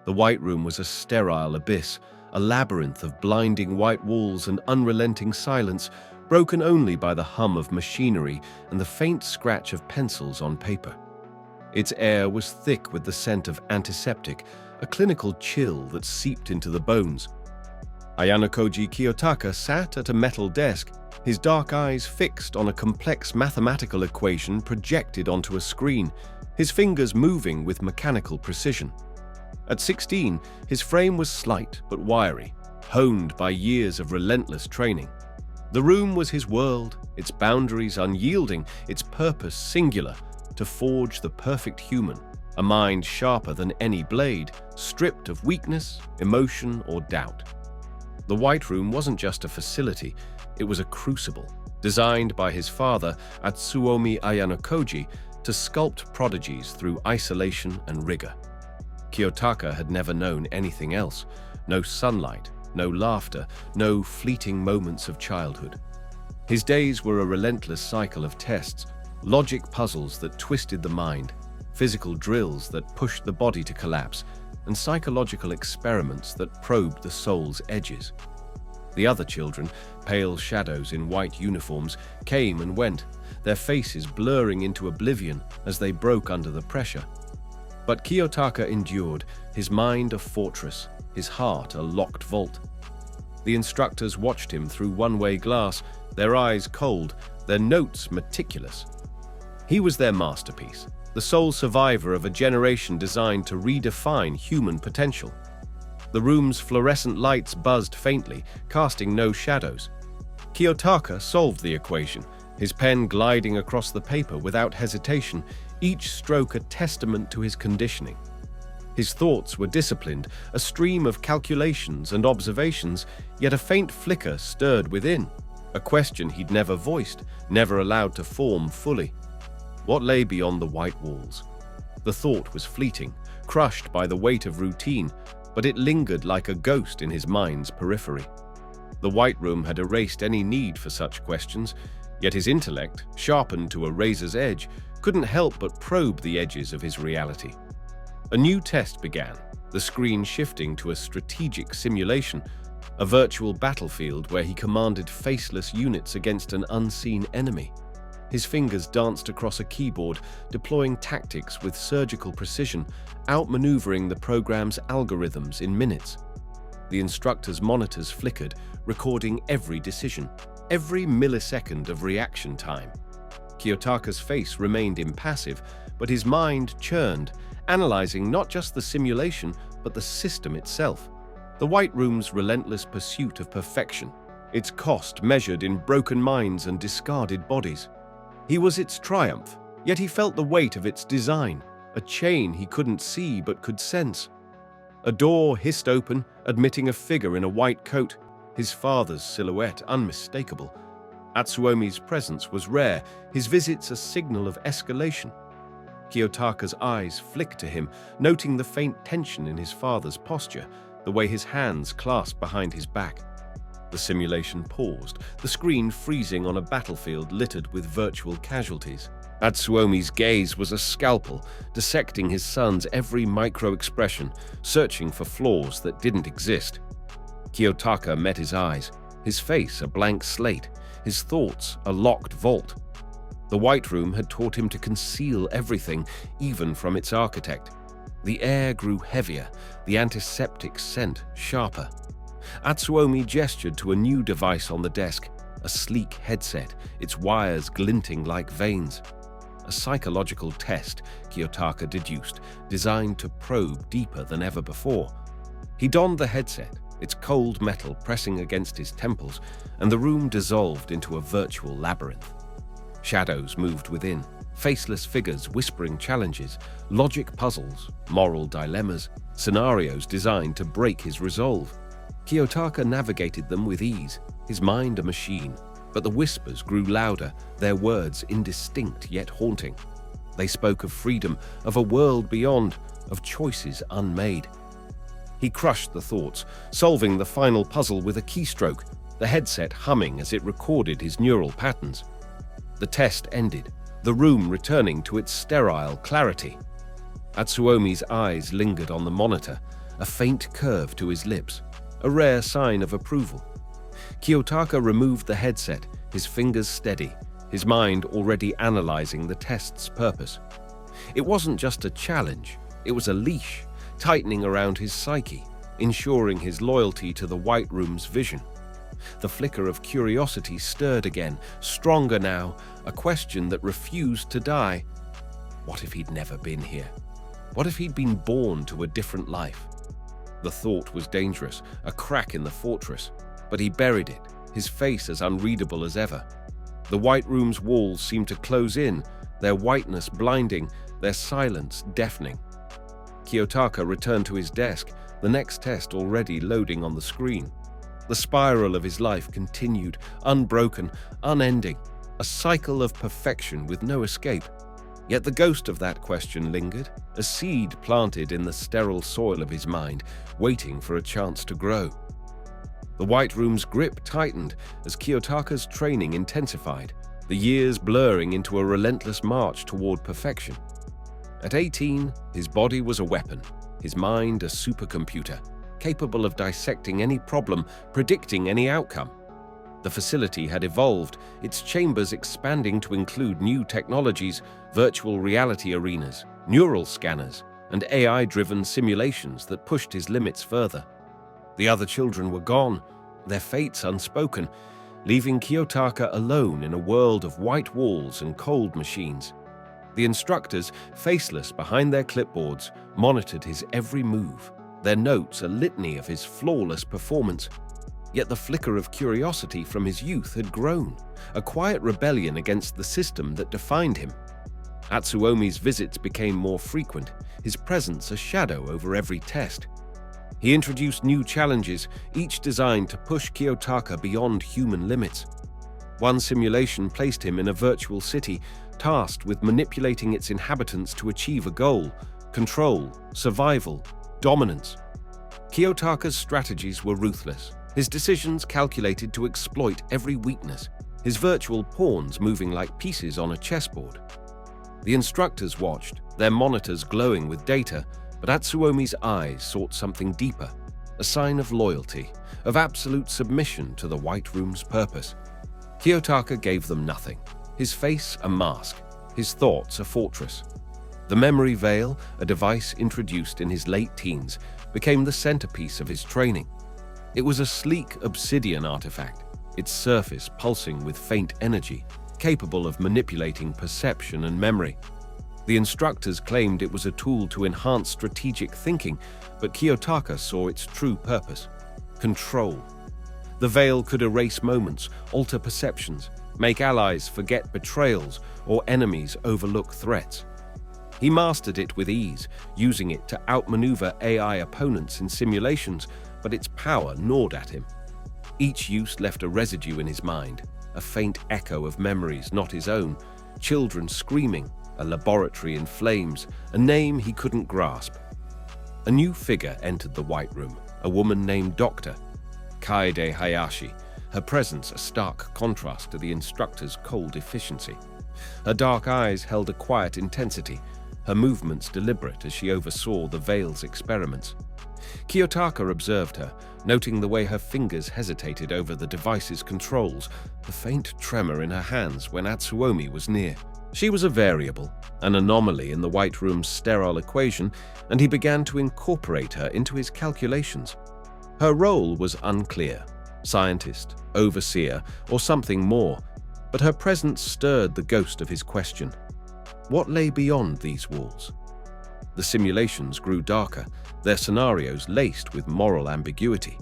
The White Room was a sterile abyss, a labyrinth of blinding white walls and unrelenting silence, broken only by the hum of machinery and the faint scratch of pencils on paper. Its air was thick with the scent of antiseptic, a clinical chill that seeped into the bones. Ayanokoji Kiyotaka sat at a metal desk, his dark eyes fixed on a complex mathematical equation projected onto a screen, his fingers moving with mechanical precision. At 16, his frame was slight but wiry, honed by years of relentless training. The room was his world, its boundaries unyielding, its purpose singular, to forge the perfect human, a mind sharper than any blade, stripped of weakness, emotion, or doubt. The White Room wasn't just a facility, it was a crucible, designed by his father, Atsuomi Ayanokoji, to sculpt prodigies through isolation and rigor. Kiyotaka had never known anything else, no sunlight, no laughter, no fleeting moments of childhood. His days were a relentless cycle of tests, logic puzzles that twisted the mind, physical drills that pushed the body to collapse, and psychological experiments that probed the soul's edges. The other children, pale shadows in white uniforms, came and went, their faces blurring into oblivion as they broke under the pressure. But Kiyotaka endured, his mind a fortress, his heart a locked vault. The instructors watched him through one-way glass, their eyes cold, their notes meticulous. He was their masterpiece, the sole survivor of a generation designed to redefine human potential. The room's fluorescent lights buzzed faintly, casting no shadows. Kiyotaka solved the equation, his pen gliding across the paper without hesitation, each stroke a testament to his conditioning. His thoughts were disciplined, a stream of calculations and observations, yet a faint flicker stirred within, a question he'd never voiced, never allowed to form fully. What lay beyond the white walls? The thought was fleeting, crushed by the weight of routine, but it lingered like a ghost in his mind's periphery. The White Room had erased any need for such questions, yet his intellect, sharpened to a razor's edge, couldn't help but probe the edges of his reality. A new test began, the screen shifting to a strategic simulation, a virtual battlefield where he commanded faceless units against an unseen enemy. His fingers danced across a keyboard, deploying tactics with surgical precision, outmaneuvering the program's algorithms in minutes. The instructor's monitors flickered, recording every decision, every millisecond of reaction time. Kiyotaka's face remained impassive, but his mind churned, analyzing not just the simulation, but the system itself. The White Room's relentless pursuit of perfection, its cost measured in broken minds and discarded bodies. He was its triumph, yet he felt the weight of its design, a chain he couldn't see but could sense. A door hissed open, admitting a figure in a white coat, his father's silhouette unmistakable. Atsuomi's presence was rare, his visits a signal of escalation. Kiyotaka's eyes flicked to him, noting the faint tension in his father's posture, the way his hands clasped behind his back. The simulation paused, the screen freezing on a battlefield littered with virtual casualties. Atsuomi's gaze was a scalpel, dissecting his son's every micro-expression, searching for flaws that didn't exist. Kiyotaka met his eyes, his face a blank slate, his thoughts a locked vault. The White Room had taught him to conceal everything, even from its architect. The air grew heavier, the antiseptic scent sharper. Atsuomi gestured to a new device on the desk, a sleek headset, its wires glinting like veins. A psychological test, Kiyotaka deduced, designed to probe deeper than ever before. He donned the headset, its cold metal pressing against his temples, and the room dissolved into a virtual labyrinth. Shadows moved within, faceless figures whispering challenges, logic puzzles, moral dilemmas, scenarios designed to break his resolve. Kiyotaka navigated them with ease, his mind a machine, but the whispers grew louder, their words indistinct yet haunting. They spoke of freedom, of a world beyond, of choices unmade. He crushed the thoughts, solving the final puzzle with a keystroke, the headset humming as it recorded his neural patterns. The test ended, the room returning to its sterile clarity. Atsuomi's eyes lingered on the monitor, a faint curve to his lips, a rare sign of approval. Kiyotaka removed the headset, his fingers steady, his mind already analyzing the test's purpose. It wasn't just a challenge, it was a leash, tightening around his psyche, ensuring his loyalty to the White Room's vision. The flicker of curiosity stirred again, stronger now, a question that refused to die. What if he'd never been here? What if he'd been born to a different life? The thought was dangerous, a crack in the fortress, but he buried it, his face as unreadable as ever. The White Room's walls seemed to close in, their whiteness blinding, their silence deafening. Kiyotaka returned to his desk, the next test already loading on the screen. The spiral of his life continued, unbroken, unending, a cycle of perfection with no escape. Yet the ghost of that question lingered, a seed planted in the sterile soil of his mind, waiting for a chance to grow. The White Room's grip tightened as Kiyotaka's training intensified, the years blurring into a relentless march toward perfection. At 18, his body was a weapon, his mind a supercomputer, capable of dissecting any problem, predicting any outcome. The facility had evolved, its chambers expanding to include new technologies, virtual reality arenas, neural scanners, and AI-driven simulations that pushed his limits further. The other children were gone, their fates unspoken, leaving Kiyotaka alone in a world of white walls and cold machines. The instructors, faceless behind their clipboards, monitored his every move, their notes a litany of his flawless performance. Yet the flicker of curiosity from his youth had grown, a quiet rebellion against the system that defined him. Atsuomi's visits became more frequent, his presence a shadow over every test. He introduced new challenges, each designed to push Kiyotaka beyond human limits. One simulation placed him in a virtual city, tasked with manipulating its inhabitants to achieve a goal: control, survival, dominance. Kiyotaka's strategies were ruthless, his decisions calculated to exploit every weakness, his virtual pawns moving like pieces on a chessboard. The instructors watched, their monitors glowing with data, but Atsuomi's eyes sought something deeper, a sign of loyalty, of absolute submission to the White Room's purpose. Kiyotaka gave them nothing, his face a mask, his thoughts a fortress. The memory veil, a device introduced in his late teens, became the centerpiece of his training. It was a sleek obsidian artifact, its surface pulsing with faint energy, capable of manipulating perception and memory. The instructors claimed it was a tool to enhance strategic thinking, but Kiyotaka saw its true purpose: control. The veil could erase moments, alter perceptions, make allies forget betrayals, or enemies overlook threats. He mastered it with ease, using it to outmaneuver AI opponents in simulations, but its power gnawed at him. Each use left a residue in his mind, a faint echo of memories not his own, children screaming, a laboratory in flames, a name he couldn't grasp. A new figure entered the White Room, a woman named Dr. Kaede Hayashi, her presence a stark contrast to the instructor's cold efficiency. Her dark eyes held a quiet intensity, her movements deliberate as she oversaw the veil's experiments. Kiyotaka observed her, noting the way her fingers hesitated over the device's controls, the faint tremor in her hands when Atsuomi was near. She was a variable, an anomaly in the White Room's sterile equation, and he began to incorporate her into his calculations. Her role was unclear: scientist, overseer, or something more, but her presence stirred the ghost of his question. What lay beyond these walls? The simulations grew darker, their scenarios laced with moral ambiguity.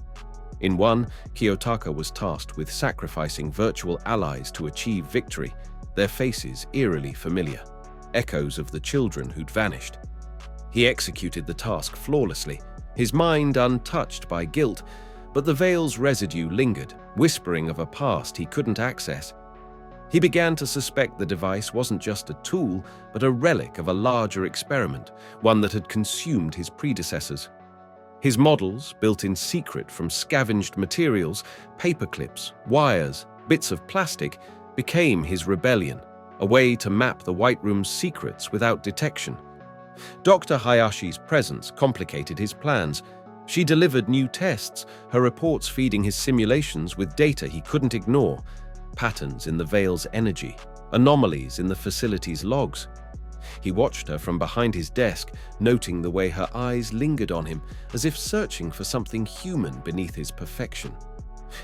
In one, Kiyotaka was tasked with sacrificing virtual allies to achieve victory, their faces eerily familiar, echoes of the children who'd vanished. He executed the task flawlessly, his mind untouched by guilt, but the veil's residue lingered, whispering of a past he couldn't access. He began to suspect the device wasn't just a tool, but a relic of a larger experiment, one that had consumed his predecessors. His models, built in secret from scavenged materials, paperclips, wires, bits of plastic, became his rebellion, a way to map the White Room's secrets without detection. Dr. Hayashi's presence complicated his plans, She delivered new tests, her reports feeding his simulations with data he couldn't ignore, patterns in the veil's energy, anomalies in the facility's logs. He watched her from behind his desk, noting the way her eyes lingered on him, as if searching for something human beneath his perfection.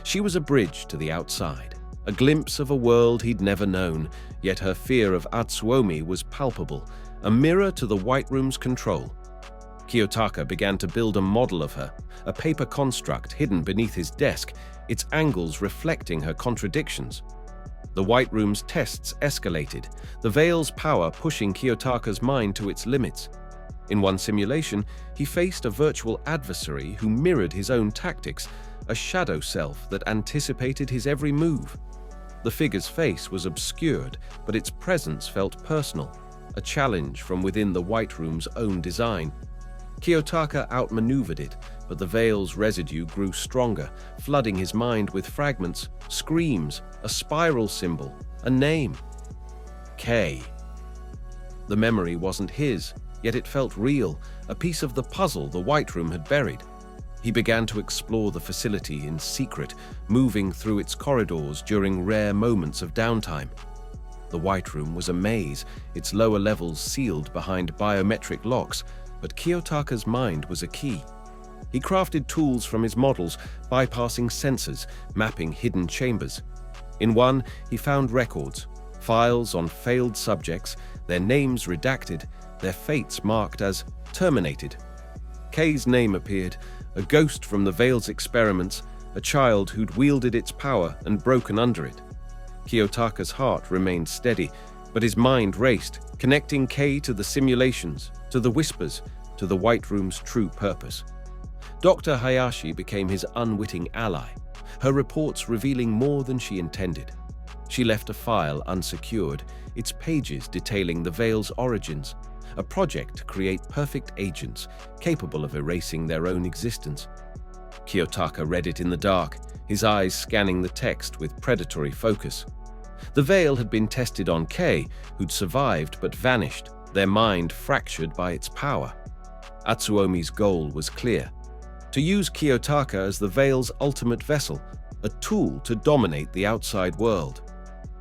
She was a bridge to the outside, a glimpse of a world he'd never known, yet her fear of Atsuomi was palpable, a mirror to the White Room's control. Kiyotaka began to build a model of her, a paper construct hidden beneath his desk, its angles reflecting her contradictions. The White Room's tests escalated, the veil's power pushing Kiyotaka's mind to its limits. In one simulation, he faced a virtual adversary who mirrored his own tactics, a shadow self that anticipated his every move. The figure's face was obscured, but its presence felt personal, a challenge from within the White Room's own design. Kiyotaka outmaneuvered it, but the veil's residue grew stronger, flooding his mind with fragments, screams, a spiral symbol, a name. K. The memory wasn't his, yet it felt real, a piece of the puzzle the White Room had buried. He began to explore the facility in secret, moving through its corridors during rare moments of downtime. The White Room was a maze, its lower levels sealed behind biometric locks, but Kiyotaka's mind was a key. He crafted tools from his models, bypassing sensors, mapping hidden chambers. In one, he found records, files on failed subjects, their names redacted, their fates marked as terminated. Kay's name appeared, a ghost from the Veil's experiments, a child who'd wielded its power and broken under it. Kiyotaka's heart remained steady, but his mind raced, connecting Kay to the simulations, to the whispers, to the White Room's true purpose. Dr. Hayashi became his unwitting ally, her reports revealing more than she intended. She left a file unsecured, its pages detailing the Veil's origins, a project to create perfect agents capable of erasing their own existence. Kiyotaka read it in the dark, his eyes scanning the text with predatory focus. The Veil had been tested on Kay, who'd survived but vanished, their mind fractured by its power. Atsuomi's goal was clear: to use Kiyotaka as the Veil's ultimate vessel, a tool to dominate the outside world.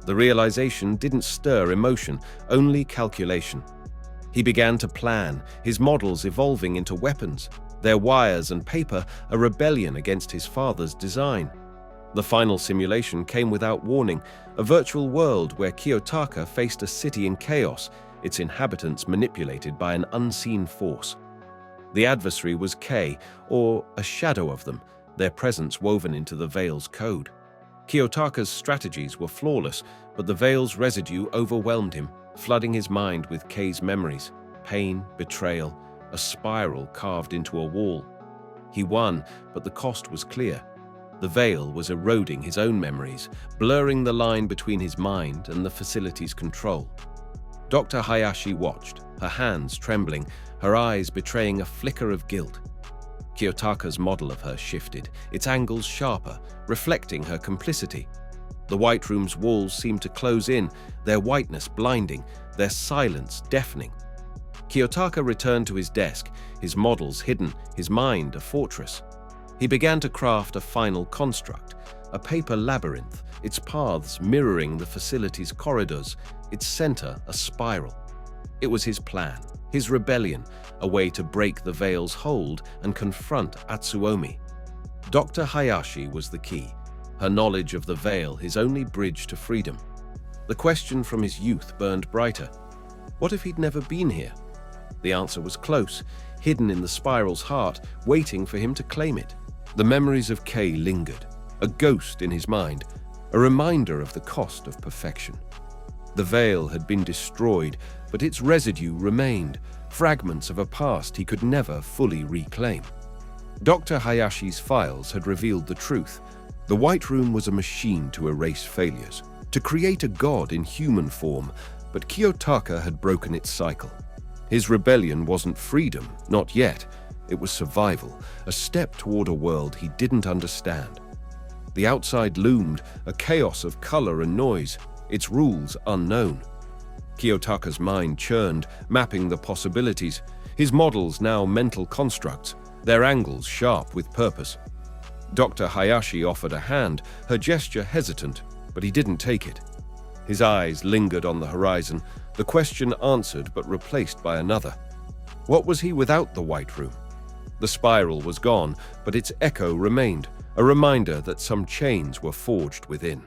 The realization didn't stir emotion, only calculation. He began to plan, his models evolving into weapons, their wires and paper a rebellion against his father's design. The final simulation came without warning, a virtual world where Kiyotaka faced a city in chaos, its inhabitants manipulated by an unseen force. The adversary was K, or a shadow of them, their presence woven into the Veil's code. Kiyotaka's strategies were flawless, but the Veil's residue overwhelmed him, flooding his mind with K's memories, pain, betrayal, a spiral carved into a wall. He won, but the cost was clear. The Veil was eroding his own memories, blurring the line between his mind and the facility's control. Dr. Hayashi watched, her hands trembling, her eyes betraying a flicker of guilt. Kiyotaka's model of her shifted, its angles sharper, reflecting her complicity. The White Room's walls seemed to close in, their whiteness blinding, their silence deafening. Kiyotaka returned to his desk, his models hidden, his mind a fortress. He began to craft a final construct, a paper labyrinth, its paths mirroring the facility's corridors, its center a spiral. It was his plan, his rebellion, a way to break the Veil's hold and confront Atsuomi. Dr. Hayashi was the key, her knowledge of the Veil his only bridge to freedom. The question from his youth burned brighter. What if he'd never been here? The answer was close, hidden in the spiral's heart, waiting for him to claim it. The memories of Kay lingered, a ghost in his mind, a reminder of the cost of perfection. The Veil had been destroyed, but its residue remained, fragments of a past he could never fully reclaim. Dr. Hayashi's files had revealed the truth. The White Room was a machine to erase failures, to create a god in human form, but Kiyotaka had broken its cycle. His rebellion wasn't freedom, not yet. It was survival, a step toward a world he didn't understand. The outside loomed, a chaos of color and noise, its rules unknown. Kiyotaka's mind churned, mapping the possibilities, his models now mental constructs, their angles sharp with purpose. Dr. Hayashi offered a hand, her gesture hesitant, but he didn't take it. His eyes lingered on the horizon, the question answered but replaced by another. What was he without the White Room? The spiral was gone, but its echo remained, a reminder that some chains were forged within.